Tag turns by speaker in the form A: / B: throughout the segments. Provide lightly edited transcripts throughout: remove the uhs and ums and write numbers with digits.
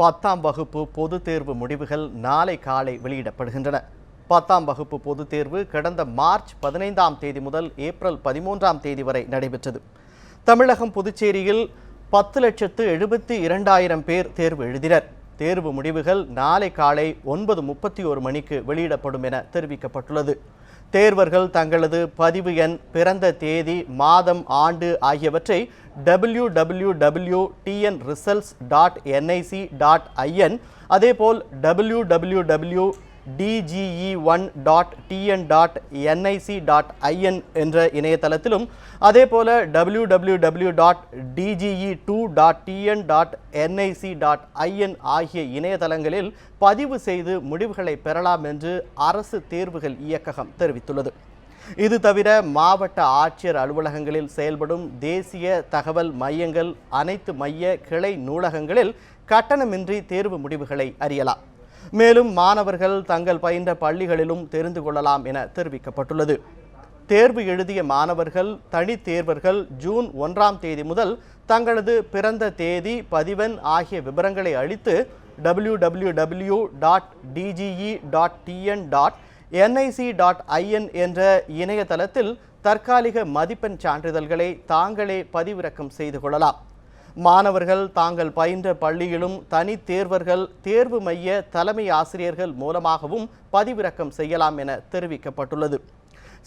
A: 10ஆம் வகுப்பு பொதுத் தேர்வு முடிவுகள் நாளை காலை வெளியிடப்படுகின்றன. 10ஆம் வகுப்பு பொதுத் தேர்வு கடந்த மார்ச் 15ஆம் தேதி முதல் ஏப்ரல் 13ஆம் தேதி வரை நடைபெற்றது. தமிழகம் புதுச்சேரியில் 10,72,000 பேர் தேர்வு எழுதினர். தேர்வு முடிவுகள் நாளை காலை 9:31 மணிக்கு வெளியிடப்படும் என தெரிவிக்கப்பட்டுள்ளது. தேர்வர்கள் தங்களது பதிவு எண், பிறந்த தேதி, மாதம், ஆண்டு ஆகியவற்றை www.tnresults.nic.in அதேபோல் www.dge1.tn.nic.in என்ற இணையதளத்திலும் அதேபோல www.dge2.tn.nic.in ஆகிய இணையதளங்களில் பதிவு செய்து முடிவுகளை பெறலாம் என்று அரசு தேர்வுகள் இயக்ககம் தெரிவித்துள்ளது. இது தவிர மாவட்ட ஆட்சியர் அலுவலகங்களில் செயல்படும் தேசிய தகவல் மையங்கள், அனைத்து மைய கிளை நூலகங்களில் கட்டணமின்றி தேர்வு முடிவுகளை அறியலாம். மேலும் மாணவர்கள் தங்கள் பயின்ற பள்ளிகளிலும் தெரிந்து கொள்ளலாம் என தெரிவிக்கப்பட்டுள்ளது. தேர்வு எழுதிய மாணவர்கள், தனித் தேர்வர்கள் ஜூன் 1ஆம் தேதி முதல் தங்களது பிறந்த தேதி, பதிவெண் ஆகிய விவரங்களை அளித்து www.dge.tn.nic.in என்ற இணையதளத்தில் தற்காலிக மதிப்பெண் சான்றிதழ்களை தாங்களே பதிவிறக்கம் செய்து கொள்ளலாம். மாணவர்கள் தாங்கள் பயின்ற பள்ளியிலும் தனித் தேர்வர்கள் தேர்வு மைய தலைமை ஆசிரியர்கள் மூலமாகவும் பதிவிறக்கம் செய்யலாம் என தெரிவிக்கப்பட்டுள்ளது.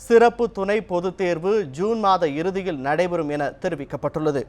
A: சிறப்பு துணை பொதுத் தேர்வு ஜூன் மாத இறுதியில் நடைபெறும் என தெரிவிக்கப்பட்டுள்ளது.